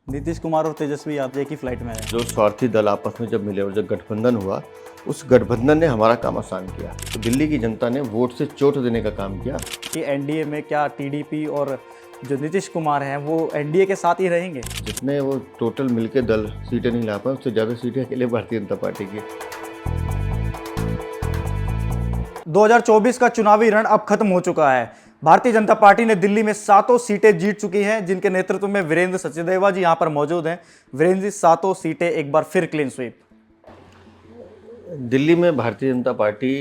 नीतीश कुमार और तेजस्वी यादव एक ही फ्लाइट में है। जो स्वार्थी दल आपस में जब मिले और जब गठबंधन हुआ, उस गठबंधन ने हमारा काम आसान किया। तो दिल्ली की जनता ने वोट से चोट देने का काम किया। कि एनडीए में क्या टीडीपी और जो नीतीश कुमार हैं वो एनडीए के साथ ही रहेंगे? जितने वो टोटल मिलके दल सीटें नहीं ला पाए, उससे ज़्यादा सीटें अकेले भारतीय जनता पार्टी की। 2024 का चुनावी रण अब खत्म हो चुका है। भारतीय जनता पार्टी ने दिल्ली में 7 सीटें जीत चुकी हैं, जिनके नेतृत्व में वीरेंद्र सचदेवा जी यहां पर मौजूद हैं। वीरेंद्र जी, 7 सीटें एक बार फिर क्लीन स्वीप। दिल्ली में भारतीय जनता पार्टी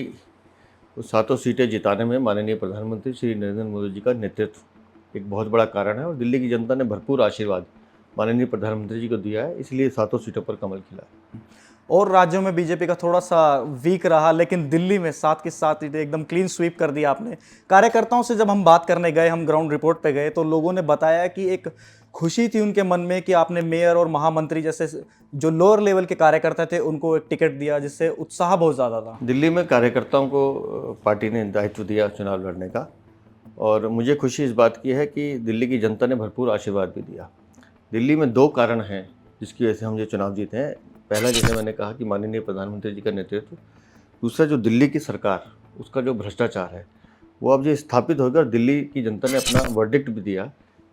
को 7 सीटें जिताने में माननीय प्रधानमंत्री श्री नरेंद्र मोदी जी का नेतृत्व एक बहुत बड़ा कारण है और दिल्ली की जनता ने भरपूर आशीर्वाद माननीय प्रधानमंत्री जी को दिया है, इसलिए 7 सीटों पर कमल खिला है। और राज्यों में बीजेपी का थोड़ा सा वीक रहा, लेकिन दिल्ली में 7 की 7 सीटें एकदम क्लीन स्वीप कर दिया आपने। कार्यकर्ताओं से जब हम बात करने गए, हम ग्राउंड रिपोर्ट पे गए, तो लोगों ने बताया कि एक खुशी थी उनके मन में कि आपने मेयर और महामंत्री जैसे जो लोअर लेवल के कार्यकर्ता थे उनको एक टिकट दिया, जिससे उत्साह बहुत ज़्यादा था। दिल्ली में कार्यकर्ताओं को पार्टी ने दायित्व दिया चुनाव लड़ने का, और मुझे खुशी इस बात की है कि दिल्ली की जनता ने भरपूर आशीर्वाद भी दिया। दिल्ली में 2 कारण हैं जिसकी वजह से हम ये चुनाव जीते हैं। पहला, जैसे मैंने कहा, कि माननीय प्रधानमंत्री जी का नेतृत्व। दूसरा, जो दिल्ली की सरकार, उसका जो भ्रष्टाचार है वो अब जो स्थापित हो गया, और दिल्ली की जनता ने अपना वर्डिक्ट भी दिया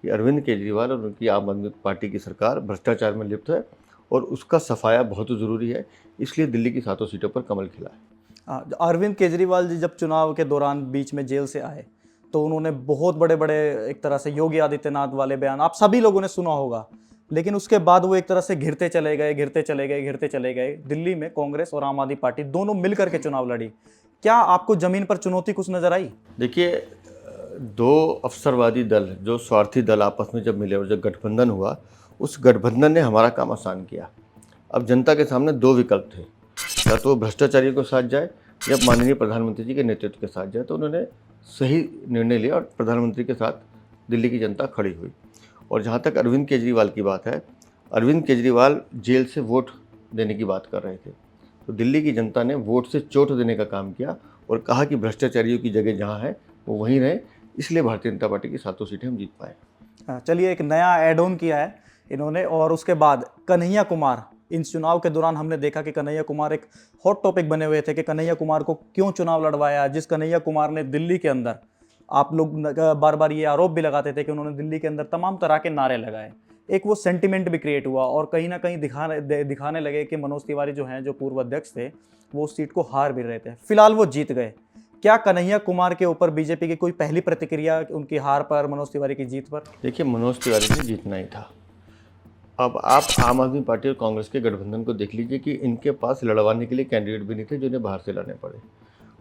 कि अरविंद केजरीवाल और उनकी आम आदमी पार्टी की सरकार भ्रष्टाचार में लिप्त है और उसका सफाया बहुत ज़रूरी है। इसलिए दिल्ली की 7 सीटों पर कमल खिला है। अरविंद केजरीवाल जी जब चुनाव के दौरान बीच में जेल से आए तो उन्होंने बहुत बड़े बड़े एक तरह से योगी आदित्यनाथ वाले बयान आप सभी लोगों ने सुना होगा, लेकिन उसके बाद वो एक तरह से घिरते चले गए, घिरते चले गए, घिरते चले गए। दिल्ली में कांग्रेस और आम आदमी पार्टी दोनों मिलकर के चुनाव लड़ी। क्या आपको जमीन पर चुनौती कुछ नजर आई? देखिए, 2 अवसरवादी दल, जो स्वार्थी दल आपस में जब मिले और जब गठबंधन हुआ, उस गठबंधन ने हमारा काम आसान किया। अब जनता के सामने 2 विकल्प थे, या तो भ्रष्टाचारियों के साथ जाए या माननीय प्रधानमंत्री जी के नेतृत्व के साथ जाए। तो उन्होंने सही निर्णय लिया और प्रधानमंत्री के साथ दिल्ली की जनता खड़ी हुई। और जहाँ तक अरविंद केजरीवाल की बात है, अरविंद केजरीवाल जेल से वोट देने की बात कर रहे थे, तो दिल्ली की जनता ने वोट से चोट देने का काम किया और कहा कि भ्रष्टाचारियों की जगह जहाँ है वो वहीं रहे। इसलिए भारतीय जनता पार्टी की 7 सीटें हम जीत पाए। चलिए, एक नया एड ऑन किया है इन्होंने। और उसके बाद कन्हैया कुमार, इन चुनाव के दौरान हमने देखा कि कन्हैया कुमार एक हॉट टॉपिक बने हुए थे कि कन्हैया कुमार को क्यों चुनाव लड़वाया। जिस कन्हैया कुमार ने दिल्ली के अंदर, आप लोग बार बार ये आरोप भी लगाते थे कि उन्होंने दिल्ली के अंदर तमाम तरह के नारे लगाए, एक वो सेंटिमेंट भी क्रिएट हुआ और कहीं ना कहीं दिखाने लगे कि मनोज तिवारी जो हैं, जो पूर्व अध्यक्ष थे, वो उस सीट को हार भी रहे थे। फिलहाल वो जीत गए। क्या कन्हैया कुमार के ऊपर बीजेपी की कोई पहली प्रतिक्रिया उनकी हार पर, मनोज तिवारी की जीत पर? देखिए, मनोज तिवारी ने जीतना ही था। अब आप आम आदमी पार्टी और कांग्रेस के गठबंधन को देख लीजिए कि इनके पास लड़वाने के लिए कैंडिडेट भी नहीं थे, जो इन्हें बाहर से लाने पड़े।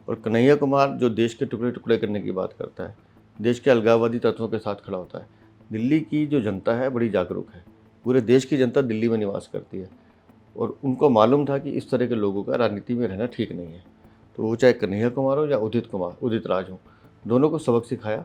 और कन्हैया कुमार जो देश के टुकड़े टुकड़े करने की बात करता है, देश के अलगाववादी तत्वों के साथ खड़ा होता है। दिल्ली की जो जनता है बड़ी जागरूक है। पूरे देश की जनता दिल्ली में निवास करती है और उनको मालूम था कि इस तरह के लोगों का राजनीति में रहना ठीक नहीं है। तो वो चाहे कन्हैया कुमार हो या उदित राज हो, दोनों को सबक सिखाया।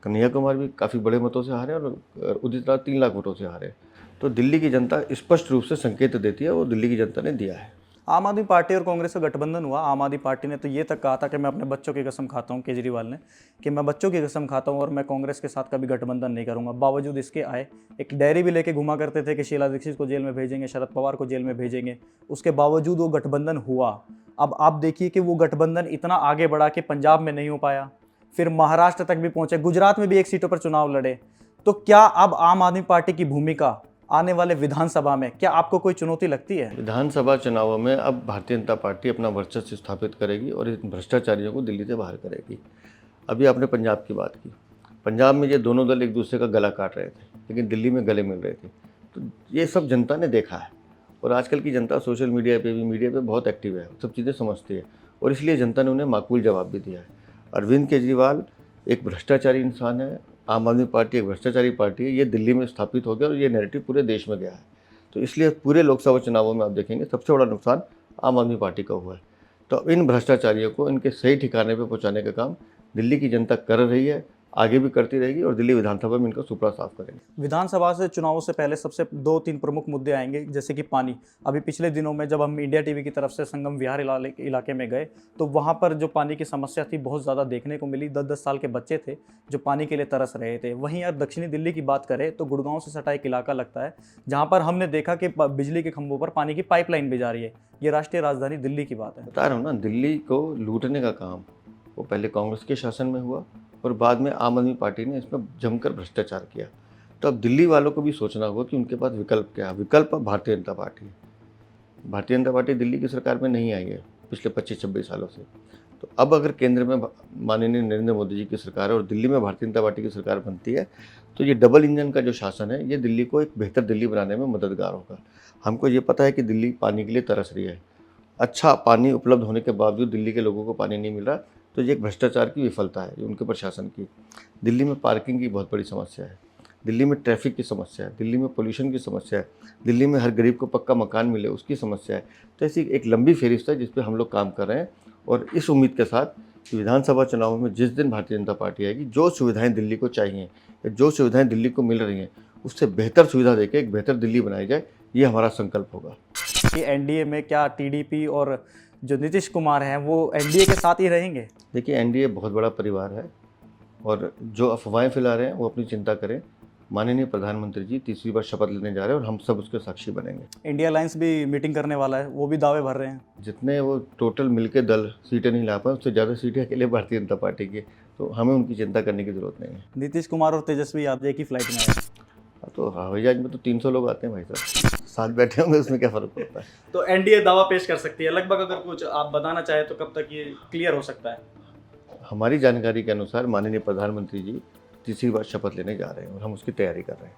कन्हैया कुमार भी काफ़ी बड़े मतों से हारे और उदित राज 3 लाख वोटों से हारे। तो दिल्ली की जनता स्पष्ट रूप से संकेत देती है, वो दिल्ली की जनता ने दिया है। आम आदमी पार्टी और कांग्रेस का गठबंधन हुआ। आम आदमी पार्टी ने तो ये तक कहा था कि मैं अपने बच्चों की कसम खाता हूँ, केजरीवाल ने, कि मैं बच्चों की कसम खाता हूँ और मैं कांग्रेस के साथ कभी गठबंधन नहीं करूंगा। बावजूद इसके आए, एक डायरी भी लेके घुमा करते थे कि शीला दीक्षित को जेल में भेजेंगे, शरद पवार को जेल में भेजेंगे। उसके बावजूद वो गठबंधन हुआ। अब आप देखिए कि वो गठबंधन इतना आगे बढ़ा कि पंजाब में नहीं हो पाया, फिर महाराष्ट्र तक भी पहुंचे, गुजरात में भी 1 सीटों पर चुनाव लड़े। तो क्या अब आम आदमी पार्टी की भूमिका आने वाले विधानसभा में, क्या आपको कोई चुनौती लगती है? विधानसभा चुनावों में अब भारतीय जनता पार्टी अपना वर्चस्व स्थापित करेगी और इन भ्रष्टाचारियों को दिल्ली से बाहर करेगी। अभी आपने पंजाब की बात की। पंजाब में ये दोनों दल एक दूसरे का गला काट रहे थे, लेकिन दिल्ली में गले मिल रहे थे। तो ये सब जनता ने देखा है। और आजकल की जनता सोशल मीडिया पे बहुत एक्टिव है, सब चीज़ें समझती है, और इसलिए जनता ने उन्हें माकूल जवाब भी दिया है। अरविंद केजरीवाल एक भ्रष्टाचारी इंसान है, आम आदमी पार्टी एक भ्रष्टाचारी पार्टी है। ये दिल्ली में स्थापित हो गया और ये नैरेटिव पूरे देश में गया है। तो इसलिए पूरे लोकसभा चुनावों में आप देखेंगे सबसे बड़ा नुकसान आम आदमी पार्टी का हुआ है। तो इन भ्रष्टाचारियों को इनके सही ठिकाने पर पहुंचाने का काम दिल्ली की जनता कर रही है। आगे भी करती रहेगी और दिल्ली विधानसभा में इनका सुपड़ा साफ करेंगे। विधानसभा से चुनावों से पहले सबसे 2-3 प्रमुख मुद्दे आएंगे, जैसे कि पानी। अभी पिछले दिनों में जब हम इंडिया टीवी की तरफ से संगम विहार इलाके में गए तो वहाँ पर जो पानी की समस्या थी बहुत ज़्यादा देखने को मिली। 10-10 साल के बच्चे थे जो पानी के लिए तरस रहे थे। वहीं यार दक्षिणी दिल्ली की बात करें तो गुड़गांव से सटा एक इलाका लगता है जहाँ पर हमने देखा कि बिजली के खंभों पर पानी की पाइपलाइन भी जा रही है। ये राष्ट्रीय राजधानी दिल्ली की बात है। बता रहा हूँ ना, दिल्ली को लूटने का काम वो पहले कांग्रेस के शासन में हुआ और बाद में आम आदमी पार्टी ने इसमें जमकर भ्रष्टाचार किया। तो अब दिल्ली वालों को भी सोचना होगा कि उनके पास विकल्प क्या है। विकल्प भारतीय जनता पार्टी है। भारतीय जनता पार्टी दिल्ली की सरकार में नहीं आई है पिछले 25-26 सालों से। तो अब अगर केंद्र में माननीय नरेंद्र मोदी जी की सरकार है और दिल्ली में भारतीय जनता पार्टी की सरकार बनती है तो ये डबल इंजन का जो शासन है ये दिल्ली को एक बेहतर दिल्ली बनाने में मददगार होगा। हमको ये पता है कि दिल्ली पानी के लिए तरस रही है। अच्छा पानी उपलब्ध होने के बावजूद दिल्ली के लोगों को पानी नहीं मिल रहा, तो ये एक भ्रष्टाचार की विफलता है जो उनके प्रशासन की। दिल्ली में पार्किंग की बहुत बड़ी समस्या है, दिल्ली में ट्रैफिक की समस्या है, दिल्ली में पोल्यूशन की समस्या है, दिल्ली में हर गरीब को पक्का मकान मिले उसकी समस्या है। तो ऐसी एक लंबी फहरिस्त है जिस पे हम लोग काम कर रहे हैं और इस उम्मीद के साथ कि विधानसभा चुनाव में जिस दिन भारतीय जनता पार्टी आएगी, जो सुविधाएं दिल्ली को चाहिए या जो सुविधाएं दिल्ली को मिल रही हैं उससे बेहतर सुविधा देके एक बेहतर दिल्ली बनाई जाए, ये हमारा संकल्प होगा। कि एनडीए में क्या टीडीपी और जो नीतीश कुमार हैं वो एनडीए के साथ ही रहेंगे? देखिए, एनडीए बहुत बड़ा परिवार है और जो अफवाहें फैला रहे हैं वो अपनी चिंता करें। माननीय प्रधानमंत्री जी तीसरी बार शपथ लेने जा रहे हैं और हम सब उसके साक्षी बनेंगे। इंडिया अलायंस भी मीटिंग करने वाला है, वो भी दावे भर रहे हैं। जितने वो टोटल मिलके दल सीटें नहीं ला पाए उससे ज़्यादा सीटें अकेले भारतीय जनता पार्टी की, तो हमें उनकी चिंता करने की जरूरत नहीं है। नीतीश कुमार और तेजस्वी यादव एक ही फ्लाइट में आए। तो हवाई जहाज में तो 300 लोग आते हैं भाई साहब, साथ बैठे होंगे उसमें क्या फ़र्क पड़ता है। तो एनडीए दावा पेश कर सकती है लगभग, अगर कुछ आप बताना चाहें तो कब तक ये क्लियर हो सकता है? हमारी जानकारी के अनुसार माननीय प्रधानमंत्री जी तीसरी बार शपथ लेने जा रहे हैं और हम उसकी तैयारी कर रहे हैं।